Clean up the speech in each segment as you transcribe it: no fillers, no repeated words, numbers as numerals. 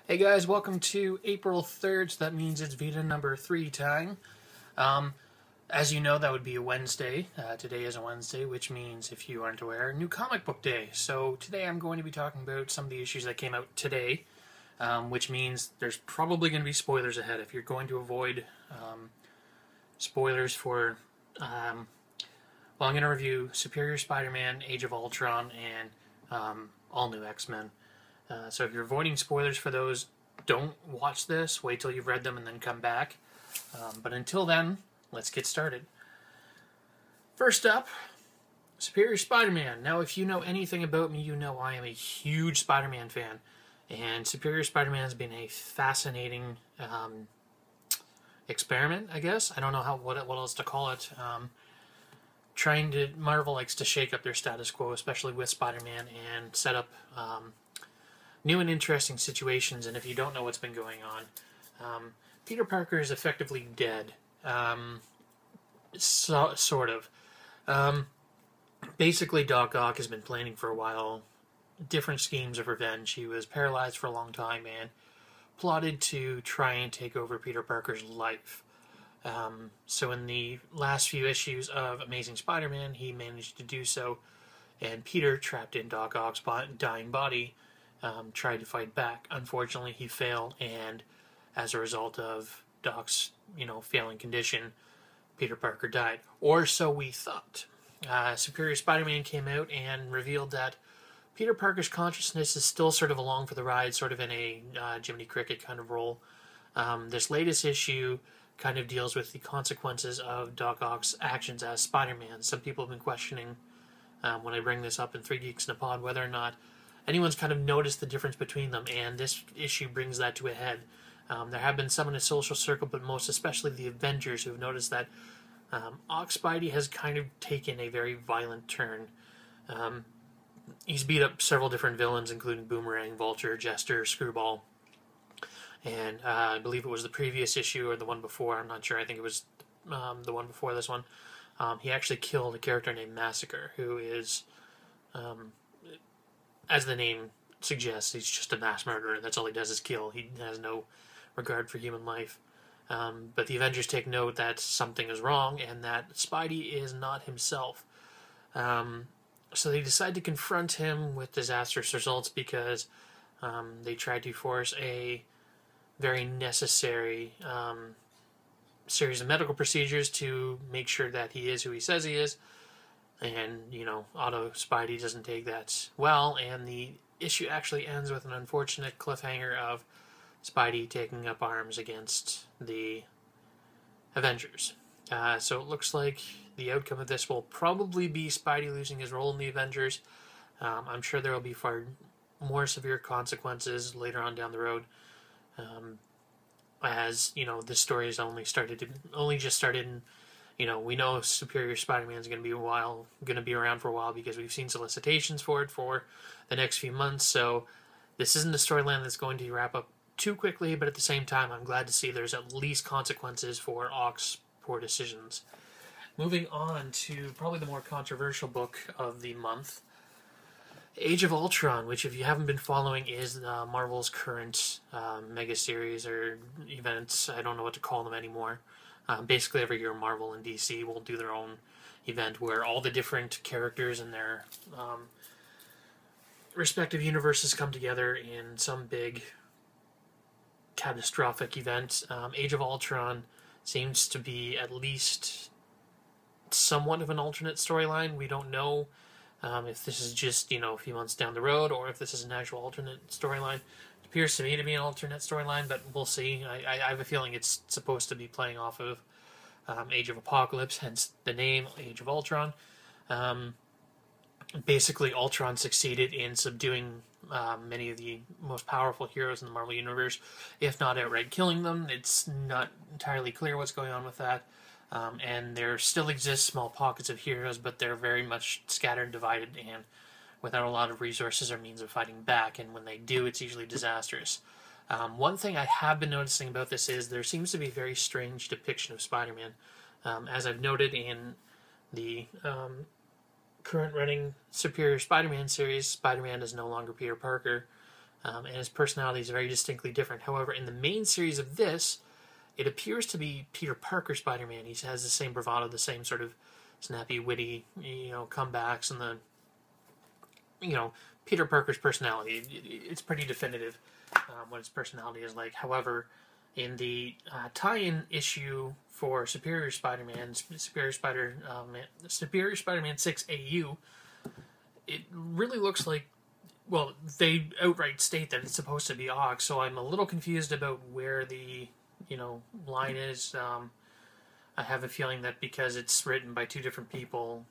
Hey guys, welcome to April 3rd, so that means it's VEDA number 3 time. As you know, that would be a Wednesday. Today is a Wednesday, which means, if you aren't aware, new comic book day. So today I'm going to be talking about some of the issues that came out today, which means there's probably going to be spoilers ahead. If you're going to avoid spoilers for... I'm going to review Superior Spider-Man, Age of Ultron, and all new XMen. So if you're avoiding spoilers for those, don't watch this. Wait till you've read them and then come back. But until then, let's get started. First up, Superior Spider-Man. Now, if you know anything about me, you know I am a huge Spider-Man fan. And Superior Spider-Man has been a fascinating experiment, I guess. I don't know what else to call it. Marvel likes to shake up their status quo, especially with Spider-Man, and set up new and interesting situations. And if you don't know what's been going on, Peter Parker is effectively dead. Sort of. Basically, Doc Ock has been planning for a while different schemes of revenge. He was paralyzed for a long time and plotted to try and take over Peter Parker's life. So in the last few issues of Amazing Spider-Man, he managed to do so, and Peter, trapped in Doc Ock's dying body, tried to fight back. Unfortunately, he failed, and as a result of Doc's, failing condition, Peter Parker died. Or so we thought. Superior Spider-Man came out and revealed that Peter Parker's consciousness is still sort of along for the ride, sort of in a Jiminy Cricket kind of role. This latest issue kind of deals with the consequences of Doc Ock's actions as Spider-Man. Some people have been questioning, when I bring this up in 3 Geeks in a Pod, whether or not anyone's kind of noticed the difference between them, and this issue brings that to a head. There have been some in a social circle, but most especially the Avengers, who have noticed that Ock Spidey has kind of taken a very violent turn. He's beat up several different villains, including Boomerang, Vulture, Jester, Screwball, and I believe it was the previous issue or the one before, I'm not sure, I think it was the one before this one. He actually killed a character named Massacre, who is, as the name suggests, he's just a mass murderer. That's all he does is kill. He has no regard for human life. But the Avengers take note that something is wrong and that Spidey is not himself. So they decide to confront him with disastrous results because they tried to force a very necessary series of medical procedures to make sure that he is who he says he is. And, Otto Spidey doesn't take that well, and the issue actually ends with an unfortunate cliffhanger of Spidey taking up arms against the Avengers. So it looks like the outcome of this will probably be Spidey losing his role in the Avengers. I'm sure there will be far more severe consequences later on down the road. As this story has only just started. And, we know Superior Spider-Man is going to be around for a while because we've seen solicitations for it for the next few months. So this isn't a storyline that's going to wrap up too quickly, but at the same time, I'm glad to see there's at least consequences for Ock's poor decisions. Moving on to probably the more controversial book of the month, Age of Ultron, which, if you haven't been following, is Marvel's current mega series or events. I don't know what to call them anymore. Basically, every year Marvel and DC will do their own event where all the different characters in their respective universes come together in some big catastrophic event. Age of Ultron seems to be at least somewhat of an alternate storyline. We don't know if this is just, a few months down the road, or if this is an actual alternate storyline. It appears to me to be an alternate storyline, but we'll see. I have a feeling it's supposed to be playing off of Age of Apocalypse, hence the name Age of Ultron. Basically, Ultron succeeded in subduing many of the most powerful heroes in the Marvel Universe, if not outright killing them. It's not entirely clear what's going on with that. And there still exist small pockets of heroes, but they're very much scattered, divided, and without a lot of resources or means of fighting back. And when they do, it's usually disastrous. One thing I have been noticing about this is there seems to be a very strange depiction of Spider-Man. As I've noted in the current running Superior Spider-Man series, Spider-Man is no longer Peter Parker. and his personality is very distinctly different. However, in the main series of this, it appears to be Peter Parker Spider-Man. He has the same bravado, the same sort of snappy, witty, comebacks, and the, Peter Parker's personality. It's pretty definitive what his personality is like. However, in the tie-in issue for Superior Spider-Man, Superior Spider-Man 6 AU, it really looks like, well, they outright state that it's supposed to be Ox, so I'm a little confused about where the, line is. I have a feeling that because it's written by two different people,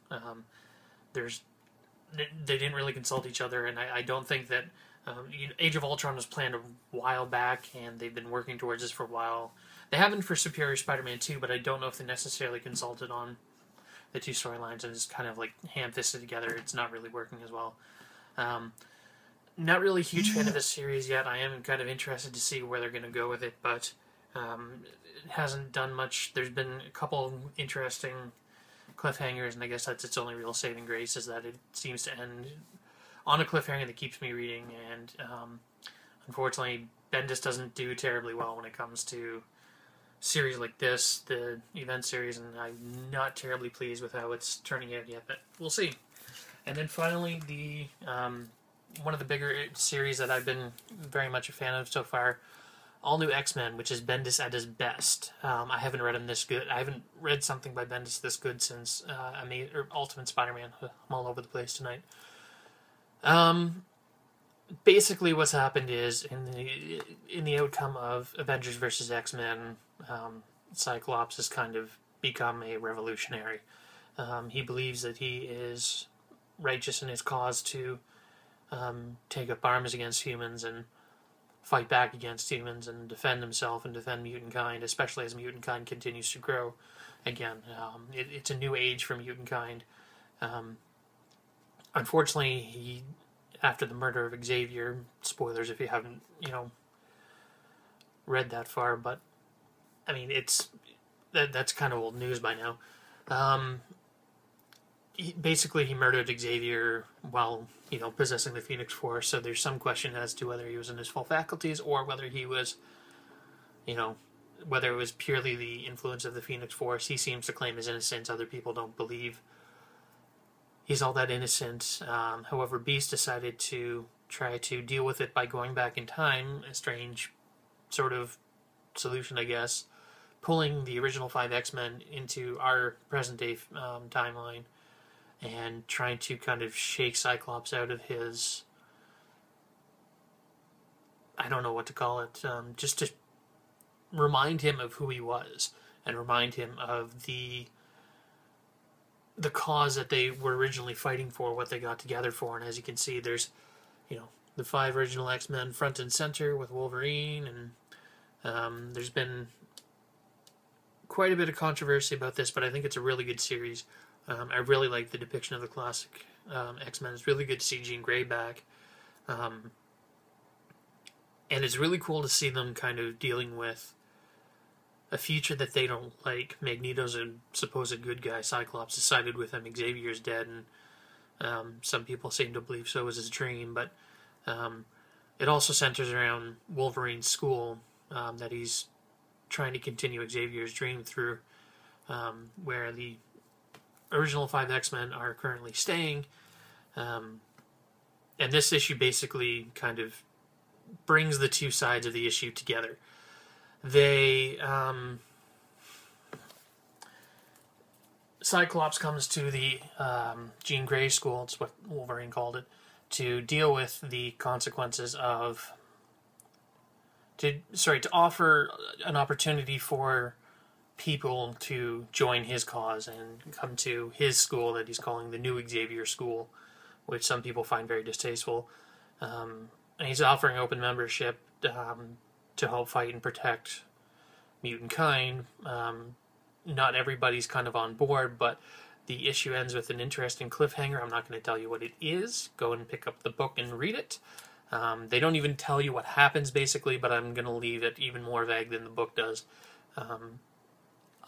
they didn't really consult each other, and I don't think that Age of Ultron was planned a while back, and they've been working towards this for a while. They haven't for Superior Spider-Man 2, but I don't know if they necessarily consulted on the two storylines and just kind of like ham-fisted together. It's not really working as well. Not really a huge fan of this series yet. I am kind of interested to see where they're going to go with it, but it hasn't done much. There's been a couple interesting cliffhangers, and I guess that's its only real saving grace, is that it seems to end on a cliffhanger that keeps me reading, and unfortunately Bendis doesn't do terribly well when it comes to series like this, the event series, and I'm not terribly pleased with how it's turning out yet, but we'll see. And then finally, the one of the bigger series that I've been very much a fan of so far, all new X-Men, which is Bendis at his best. I haven't read him this good. I haven't read something by Bendis this good since Ultimate Spider-Man. I'm all over the place tonight. Basically, what's happened is in the outcome of Avengers versus X-Men, Cyclops has kind of become a revolutionary. He believes that he is righteous in his cause to take up arms against humans and fight back against humans and defend himself and defend mutant kind, especially as mutant kind continues to grow. Again, it's a new age for mutant kind. Unfortunately, after the murder of Xavier, spoilers if you haven't, read that far, but I mean, that's kind of old news by now. Basically, he murdered Xavier while, possessing the Phoenix Force, so there's some question as to whether he was in his full faculties or whether he was, whether it was purely the influence of the Phoenix Force. He seems to claim his innocence. Other people don't believe he's all that innocent. However, Beast decided to try to deal with it by going back in time, a strange sort of solution, I guess, pulling the original 5 X-Men into our present-day timeline and trying to kind of shake Cyclops out of his, I don't know what to call it, just to remind him of who he was and remind him of the cause that they were originally fighting for, what they got together for. And as you can see, there's, the 5 original X-Men front and center with Wolverine, and there's been quite a bit of controversy about this, but I think it's a really good series. I really like the depiction of the classic X-Men. It's really good to see Jean Grey back. And it's really cool to see them kind of dealing with a future that they don't like. Magneto's a supposed good guy. Cyclops has sided with him. Xavier's dead, and some people seem to believe so was his dream. But it also centers around Wolverine's school, that he's trying to continue Xavier's dream through, where the original 5 X-Men are currently staying. And this issue basically kind of brings the two sides of the issue together. They, Cyclops comes to the Jean Grey school, it's what Wolverine called it, to deal with the consequences of, to offer an opportunity for people to join his cause and come to his school that he's calling the New Xavier School, which some people find very distasteful. And he's offering open membership to help fight and protect mutant kind. Not everybody's kind of on board, but the issue ends with an interesting cliffhanger. I'm not going to tell you what it is. Go and pick up the book and read it. They don't even tell you what happens, basically, but I'm going to leave it even more vague than the book does.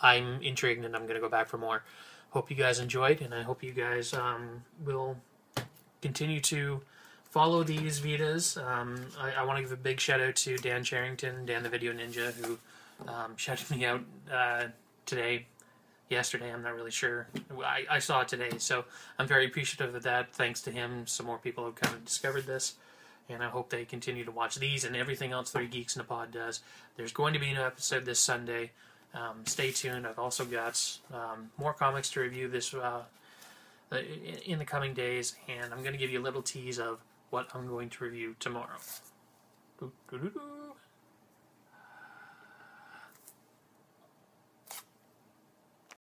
I'm intrigued, and I'm going to go back for more. Hope you guys enjoyed, and I hope you guys will continue to follow these Vidas. I want to give a big shout out to Dan Charrington, Dan the Video Ninja, who shouted me out yesterday, I'm not really sure. I saw it today, so I'm very appreciative of that. Thanks to him, some more people have kind of discovered this, and I hope they continue to watch these and everything else Three Geeks in a Pod does. There's going to be an episode this Sunday. Stay tuned. I've also got more comics to review this in the coming days, and I'm going to give you a little tease of what I'm going to review tomorrow.